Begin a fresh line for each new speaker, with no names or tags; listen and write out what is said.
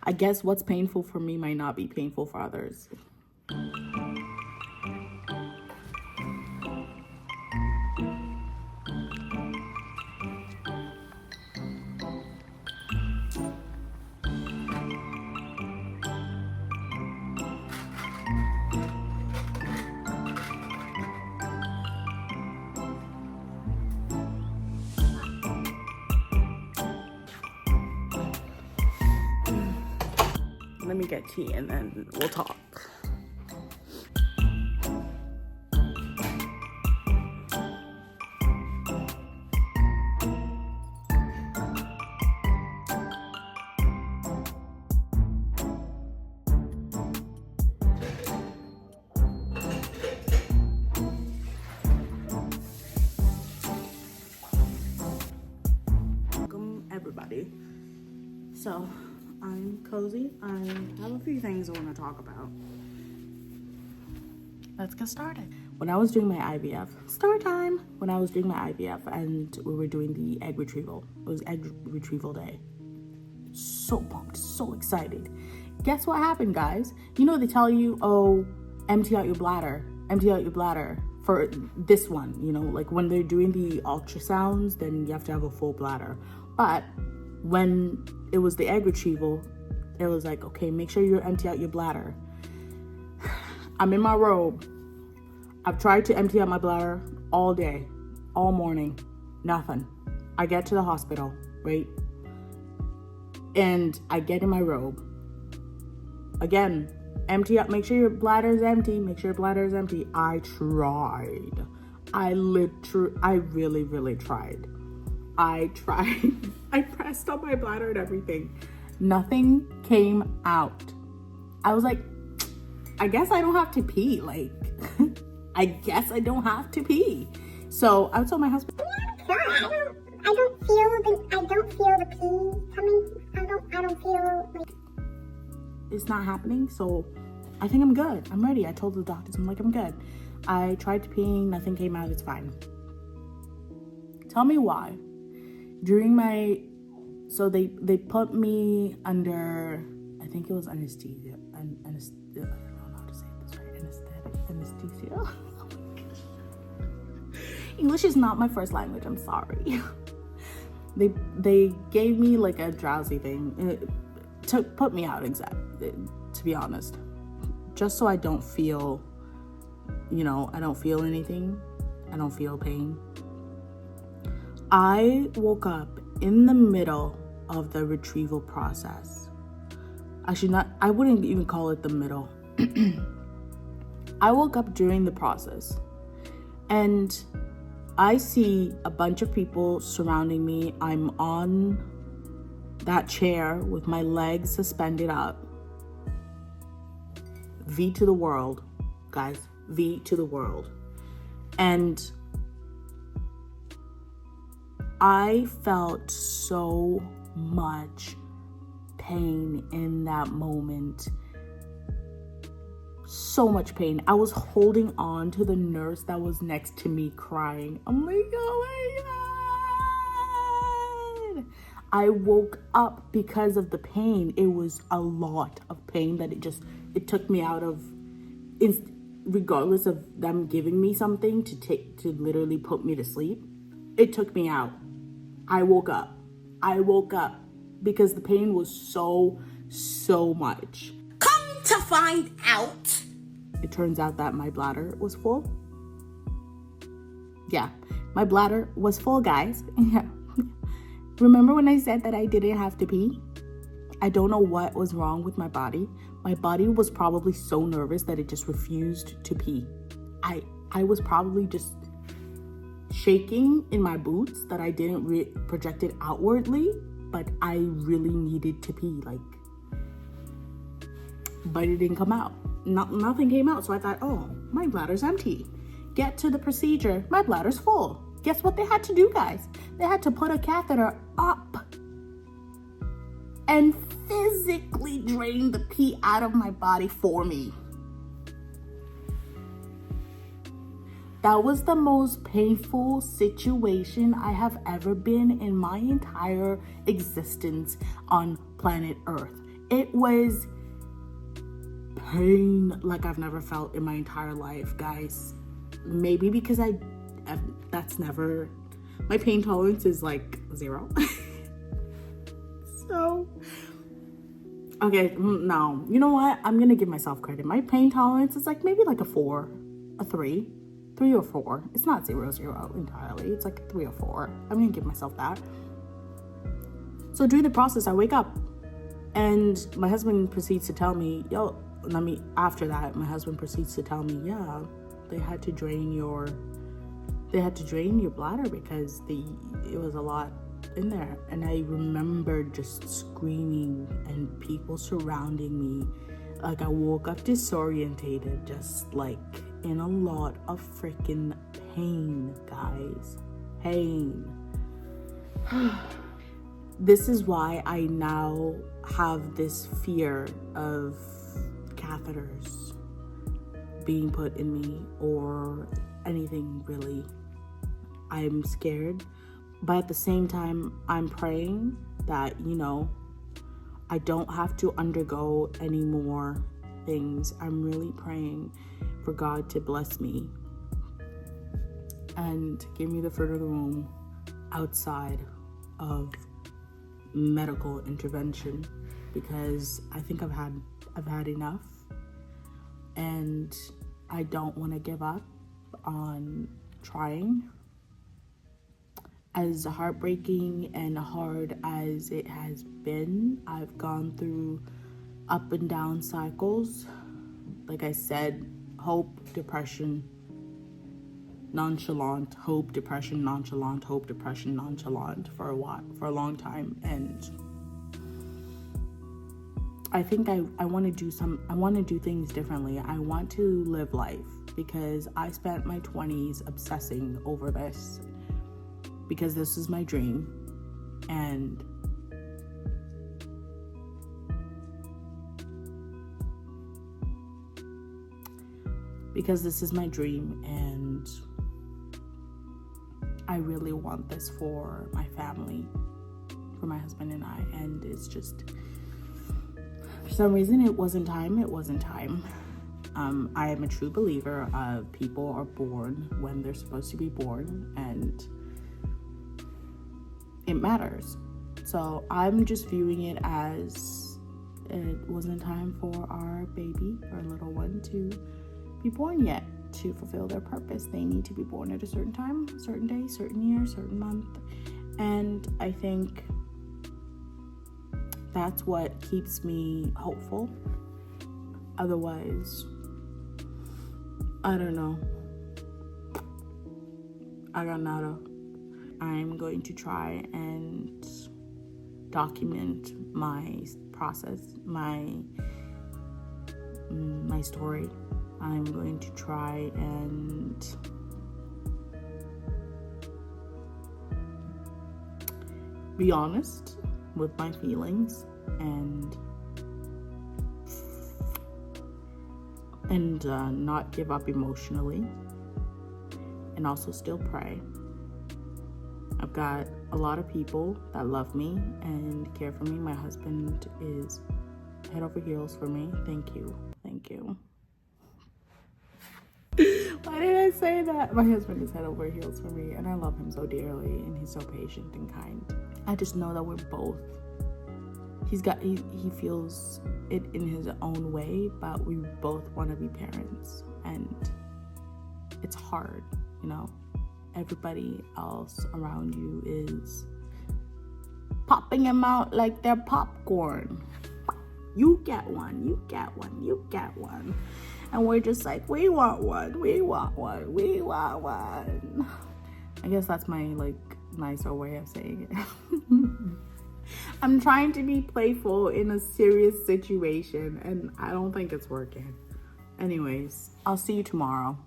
I guess what's painful for me might not be painful for others. Let me get tea and then we'll talk. Welcome everybody. So I'm cozy. I have a few things I want to talk about. Let's get started. When I was doing my IVF, story time. When I was doing my IVF and we were doing the egg retrieval, it was egg retrieval day. So pumped, so excited. Guess what happened, guys? You know, they tell you, oh, empty out your bladder for this one, you know, like when they're doing the ultrasounds, then you have to have a full bladder. But when it was the egg retrieval, it was like, okay, make sure you empty out your bladder. I'm in my robe. I've tried to empty out my bladder all day, all morning, nothing. I get to the hospital, right? And I get in my robe. Again, empty up, make sure your bladder is empty, make sure your bladder is empty. I tried. I really, really tried. I pressed on my bladder and everything. Nothing came out. I was like, I guess I don't have to pee. Like, I guess I don't have to pee. So I told my husband,
I don't feel the pee coming. I don't feel like
it's not happening. So I think I'm good. I'm ready. I told the doctors, I'm like, I'm good. I tried to pee, nothing came out. It's fine. Tell me why. During my, so they put me under, I think it was anesthesia. I don't know how to say this right. Anesthesia. Oh my gosh. English is not my first language. I'm sorry. They gave me like a drowsy thing to put me out, to be honest, just so I don't feel, you know, I don't feel anything. I don't feel pain. I woke up in the middle of the retrieval process. I wouldn't even call it the middle. I woke up during the process and I see a bunch of people surrounding me. I'm on that chair with my legs suspended up. V to the world, guys, V to the world. And I felt so much pain in that moment. So much pain. I was holding on to the nurse that was next to me crying. I'm like, oh my God. I woke up because of the pain. It was a lot of pain that it took me out of, regardless of them giving me something to literally put me to sleep. It took me out. I woke up because the pain was so much.
Come to find out,
It turns out that my bladder was full. Yeah, my bladder was full, guys. Yeah. Remember when I said that I didn't have to pee? I don't know what was wrong with my body. My body was probably so nervous that it just refused to pee. I was probably just shaking in my boots that I didn't project it outwardly, but I really needed to pee, but it didn't come out. Nothing came out, so I thought, oh, my bladder's empty. Get to the procedure, my bladder's full. Guess what they had to do, guys? They had to put a catheter up and physically drain the pee out of my body for me. That was the most painful situation I have ever been in my entire existence on planet Earth. It was pain like I've never felt in my entire life, guys. Maybe because that's never, my pain tolerance is like 0. So, okay, no, you know what? I'm gonna give myself credit. My pain tolerance is like maybe like a 4, a 3 or 4. It's not 0 entirely. It's like a 3 or 4. I'm gonna give myself that. So during the process, I wake up and my husband proceeds to tell me, after that, my husband proceeds to tell me, yeah, they had to drain your bladder because it was a lot in there. And I remember just screaming and people surrounding me. Like I woke up disorientated, just like in a lot of freaking pain, guys. Pain. This is why I now have this fear of catheters being put in me or anything really. I'm scared, but at the same time, I'm praying that, I don't have to undergo any more things. I'm really praying for God to bless me and give me the fruit of the womb outside of medical intervention, because I think I've had enough, and I don't want to give up on trying. As heartbreaking and hard as it has been, I've gone through up and down cycles. Like I said, hope, depression, nonchalant, hope, depression, nonchalant, hope, depression, nonchalant for a long time. And I think I want to do things differently. I want to live life, because I spent my 20s obsessing over this, because this is my dream. And I really want this for my family, for my husband and I. And it's just, for some reason, it wasn't time. I am a true believer of people are born when they're supposed to be born, and it matters. So I'm just viewing it as it wasn't time for our baby, our little one, to be born yet, to fulfill their purpose. They need to be born at a certain time, certain day, certain year, certain month. And I think that's what keeps me hopeful. Otherwise, I don't know. I got nada. I'm going to try and document my process, my story. I'm going to try and be honest with my feelings and not give up emotionally, and also still pray. I've got a lot of people that love me and care for me. My husband is head over heels for me. Thank you. Why did I say that? My husband is head over heels for me, and I love him so dearly, and he's so patient and kind. I just know that we're both, he feels it in his own way, but we both want to be parents, and it's hard, Everybody else around you is popping them out like they're popcorn. You get one, you get one, you get one. And we're just like, we want one, we want one, we want one. I guess that's my nicer way of saying it. I'm trying to be playful in a serious situation, and I don't think it's working. Anyways, I'll see you tomorrow.